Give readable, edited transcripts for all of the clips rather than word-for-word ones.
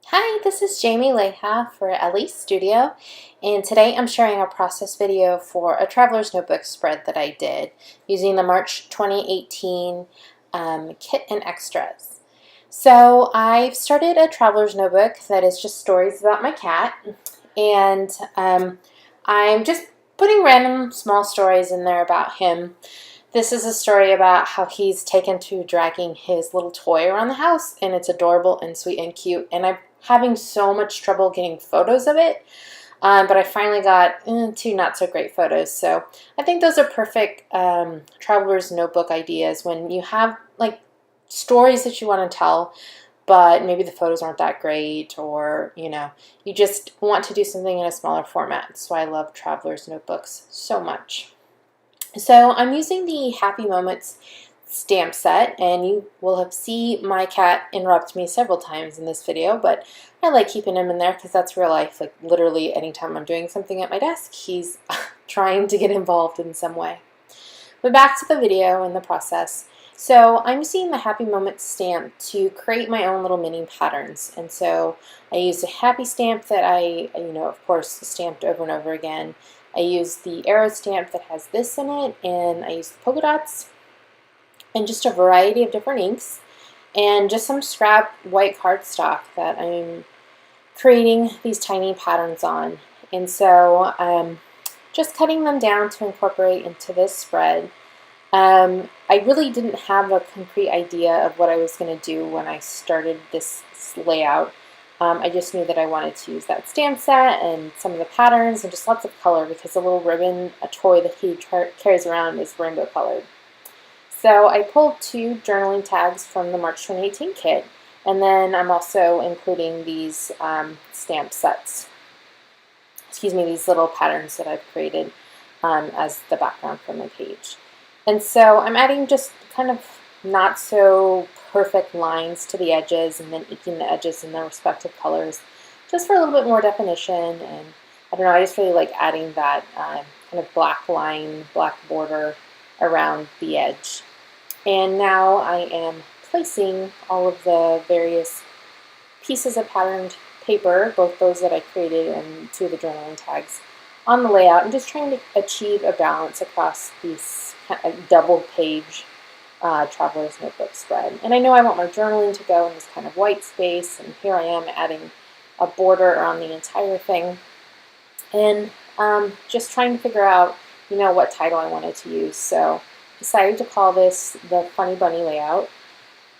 Hi, this is Jamie Leija for Elle Studio, and today I'm sharing a process video for a traveler's notebook spread that I did using the March 2018 kit and extras. So I've started a traveler's notebook that is just stories about my cat, and I'm just putting random small stories in there about him. This is a story about how he's taken to dragging his little toy around the house, and it's adorable and sweet and cute, and I'm having so much trouble getting photos of it, but I finally got two not so great photos. So I think those are perfect traveler's notebook ideas when you have like stories that you want to tell, but maybe the photos aren't that great, or you just want to do something in a smaller format. So I love traveler's notebooks so much. So I'm using the Happy Moments stamp set, and you will have seen my cat interrupt me several times in this video, but I like keeping him in there because that's real life. Like literally anytime I'm doing something at my desk, he's trying to get involved in some way. But back to the video and the process. So I'm using the Happy Moments stamp to create my own little mini patterns. And so I used a happy stamp that I, of course, stamped over and over again. I used the arrow stamp that has this in it, and I used the polka dots, and just a variety of different inks, and just some scrap white cardstock that I'm creating these tiny patterns on. And so just cutting them down to incorporate into this spread. I really didn't have a concrete idea of what I was going to do when I started this layout. I just knew that I wanted to use that stamp set and some of the patterns and just lots of color, because the little ribbon, a toy that he carries around, is rainbow colored. So I pulled two journaling tags from the March 2018 kit, and then I'm also including these stamp sets, these little patterns that I've created as the background for my page. And so I'm adding just kind of not so perfect lines to the edges, and then inking the edges in their respective colors just for a little bit more definition. And I don't know, I just really like adding that kind of black line, black border around the edge. And now I am placing all of the various pieces of patterned paper, both those that I created and two of the journaling tags, on the layout, and just trying to achieve a balance across these double page traveler's notebook spread. And I know I want my journaling to go in this kind of white space, and here I am adding a border around the entire thing, and just trying to figure out what title I wanted to use. So decided to call this the Funny Bunny layout,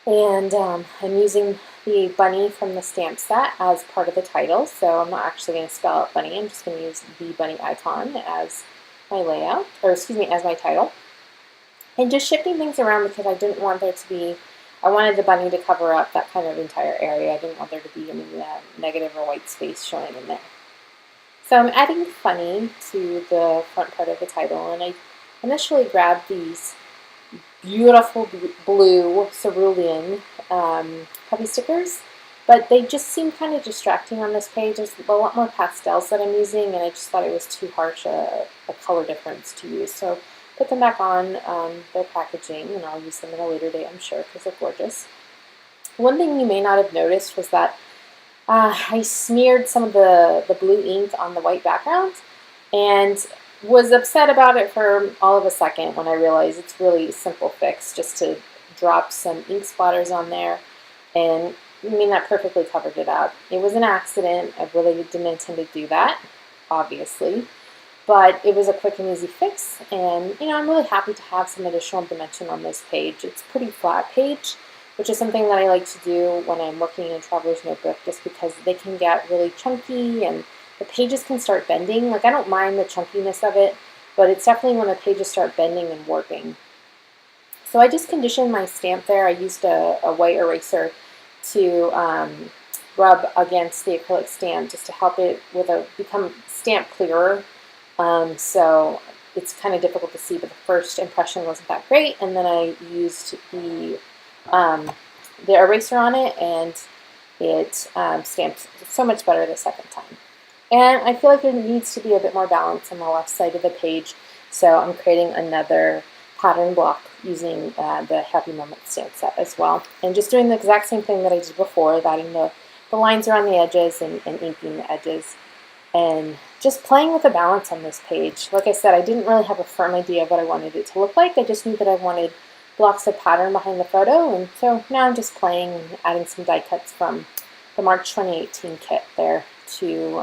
and I'm using the bunny from the stamp set as part of the title. So I'm not actually going to spell out bunny, I'm just going to use the bunny icon as my layout, or excuse me, as my title. And just shifting things around because I didn't want there to be, I wanted the bunny to cover up that kind of entire area. I didn't want there to be any negative or white space showing in there. So I'm adding funny to the front part of the title, and I initially grabbed these beautiful blue cerulean puppy stickers, but they just seem kind of distracting on this page. There's a lot more pastels that I'm using, and I just thought it was too harsh a color difference to use. So put them back on their packaging, and I'll use them at a later date, I'm sure, because they're gorgeous. One thing you may not have noticed was that I smeared some of the blue ink on the white background, and was upset about it for all of a second when I realized it's really a simple fix just to drop some ink splatters on there, and that perfectly covered it up. It was an accident. I really didn't intend to do that, obviously, but it was a quick and easy fix, and I'm really happy to have some additional dimension on this page. It's a pretty flat page, which is something that I like to do when I'm working in a traveler's notebook, just because they can get really chunky and the pages can start bending. Like, I don't mind the chunkiness of it, but it's definitely when the pages start bending and warping. So I just conditioned my stamp there. I used a white eraser to rub against the acrylic stamp just to help it become stamp clearer. So it's kind of difficult to see, but the first impression wasn't that great. And then I used the eraser on it, and it stamped so much better the second time. And I feel like there needs to be a bit more balance on the left side of the page, so I'm creating another pattern block using the Happy Moments stamp set as well. And just doing the exact same thing that I did before, adding the the lines around the edges and inking the edges. And just playing with the balance on this page. Like I said, I didn't really have a firm idea of what I wanted it to look like. I just knew that I wanted blocks of pattern behind the photo, and so now I'm just playing and adding some die cuts from the March 2018 kit there to,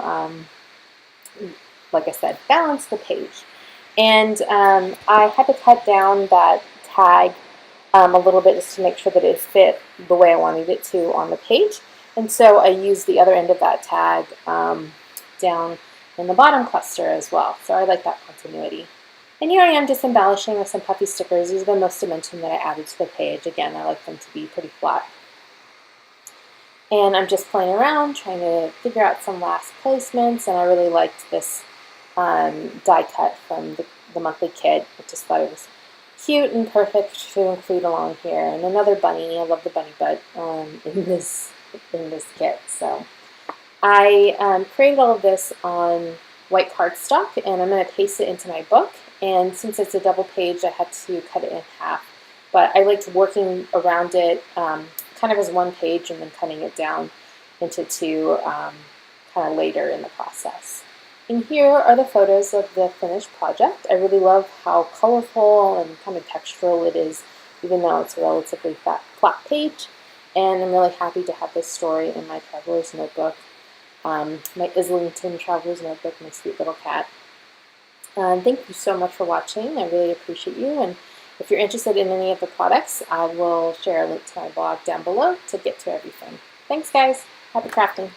like I said, balance the page. And I had to cut down that tag a little bit just to make sure that it fit the way I wanted it to on the page. And so I used the other end of that tag down in the bottom cluster as well. So I like that continuity. And here I am just embellishing with some puffy stickers. These are the most dimension that I added to the page. Again, I like them to be pretty flat. And I'm just playing around, trying to figure out some last placements, and I really liked this die cut from the monthly kit. I just thought it was cute and perfect to include along here. And another bunny. I love the bunny butt in this kit. So I created all of this on white cardstock, and I'm going to paste it into my book. And since it's a double page, I had to cut it in half. But I liked working around it kind of as one page and then cutting it down into two kind of later in the process. And here are the photos of the finished project. I really love how colorful and kind of textural it is, even though it's a relatively flat page. And I'm really happy to have this story in my Traveler's Notebook, my Islington Traveler's Notebook, my sweet little cat. Thank you so much for watching. I really appreciate you. And if you're interested in any of the products, I will share a link to my blog down below to get to everything. Thanks, guys. Happy crafting.